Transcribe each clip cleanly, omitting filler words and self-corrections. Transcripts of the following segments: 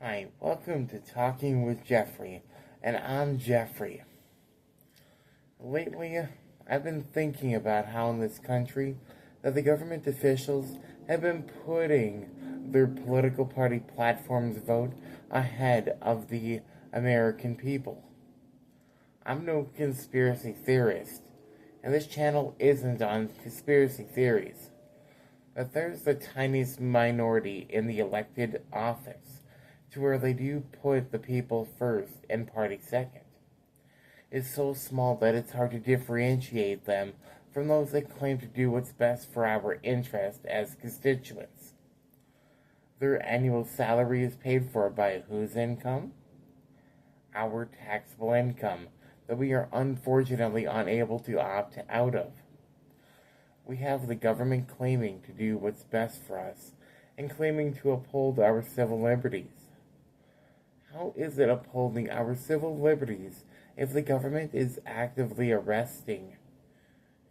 Hi, welcome to Talking with Jeffrey, and I'm Jeffrey. Lately, I've been thinking about how in this country that the government officials have been putting their political party platform's vote ahead of the American people. I'm no conspiracy theorist, and this channel isn't on conspiracy theories, but there's the tiniest minority in the elected office to where they do put the people first and party second. Is so small that it's hard to differentiate them from those that claim to do what's best for our interest as constituents. Their annual salary is paid for by whose income? Our taxable income that we are unfortunately unable to opt out of. We have the government claiming to do what's best for us and claiming to uphold our civil liberties. How is it upholding our civil liberties if the government is actively arresting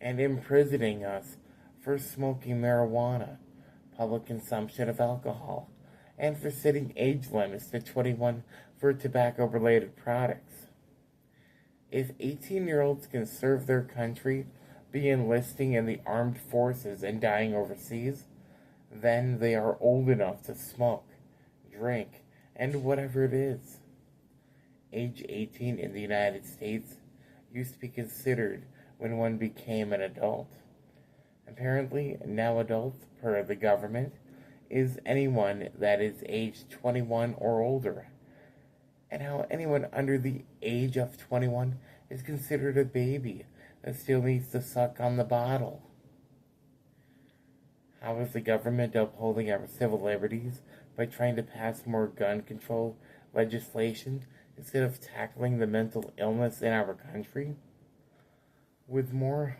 and imprisoning us for smoking marijuana, public consumption of alcohol, and for setting age limits to 21 for tobacco-related products? If 18-year-olds can serve their country, be enlisting in the armed forces and dying overseas, then they are old enough to smoke, drink, and whatever it is. Age 18 in the United States used to be considered when one became an adult. Apparently, now adult, per the government, is anyone that is age 21 or older, and how anyone under the age of 21 is considered a baby that still needs to suck on the bottle. How is the government upholding our civil liberties by trying to pass more gun control legislation instead of tackling the mental illness in our country? With more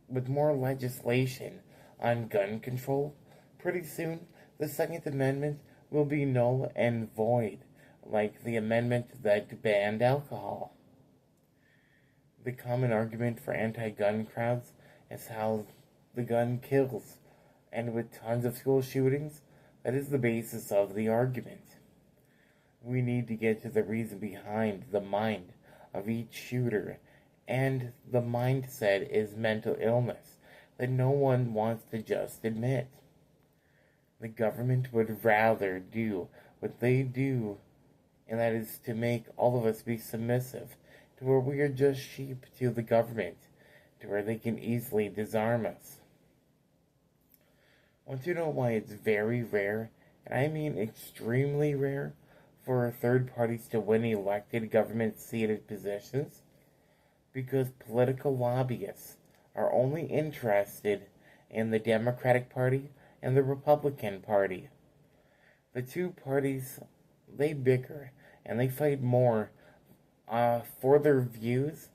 legislation on gun control, pretty soon the Second Amendment will be null and void, like the amendment that banned alcohol. The common argument for anti-gun crowds is how the gun kills, and with tons of school shootings, that is the basis of the argument. We need to get to the reason behind the mind of each shooter, and the mindset is mental illness that no one wants to just admit. The government would rather do what they do, and that is to make all of us be submissive, to where we are just sheep to the government, to where they can easily disarm us. Want to know why it's very rare, and I mean extremely rare, for third parties to win elected government-seated positions? Because political lobbyists are only interested in the Democratic Party and the Republican Party. The two parties, they bicker and they fight more for their views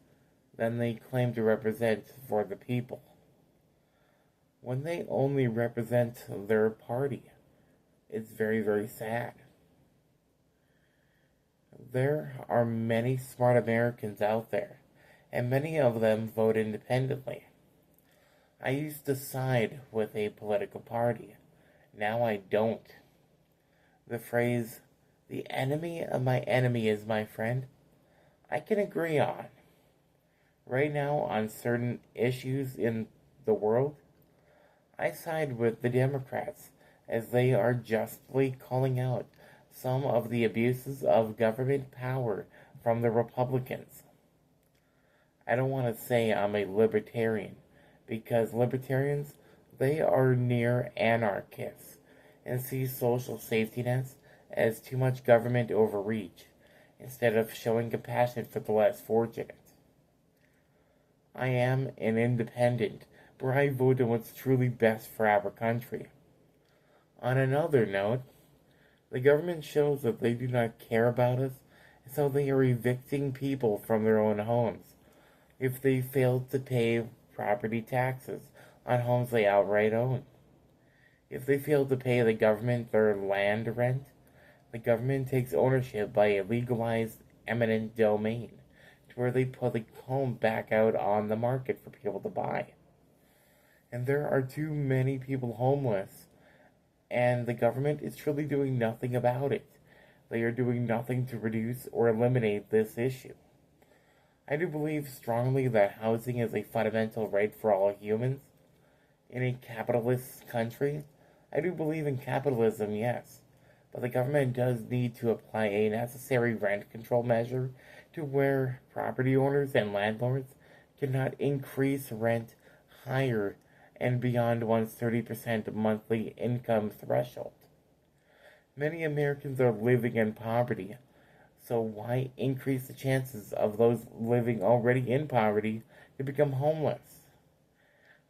than they claim to represent for the people. When they only represent their party, it's very, very sad. There are many smart Americans out there, and many of them vote independently. I used to side with a political party. Now I don't. The phrase, "the enemy of my enemy is my friend," I can agree on. Right now, on certain issues in the world, I side with the Democrats, as they are justly calling out some of the abuses of government power from the Republicans. I don't want to say I'm a libertarian, because libertarians, they are near anarchists and see social safety nets as too much government overreach, instead of showing compassion for the less fortunate. I am an independent, where I vote on what's truly best for our country. On another note, the government shows that they do not care about us, so they are evicting people from their own homes if they fail to pay property taxes on homes they outright own. If they fail to pay the government their land rent, the government takes ownership by a legalized eminent domain, to where they put the home back out on the market for people to buy. And there are too many people homeless and the government is truly doing nothing about it. They are doing nothing to reduce or eliminate this issue. I do believe strongly that housing is a fundamental right for all humans. In a capitalist country, I do believe in capitalism, yes, but the government does need to apply a necessary rent control measure to where property owners and landlords cannot increase rent higher and beyond one's 30% monthly income threshold. Many Americans are living in poverty, so why increase the chances of those living already in poverty to become homeless?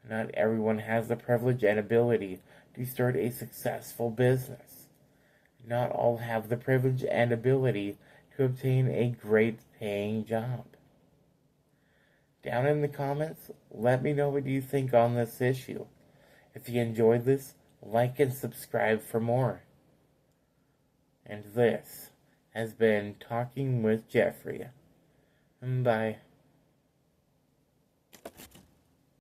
Not everyone has the privilege and ability to start a successful business. Not all have the privilege and ability to obtain a great paying job. Down in the comments, let me know what you think on this issue. If you enjoyed this, like and subscribe for more. And this has been Talking with Jeffrey. Bye.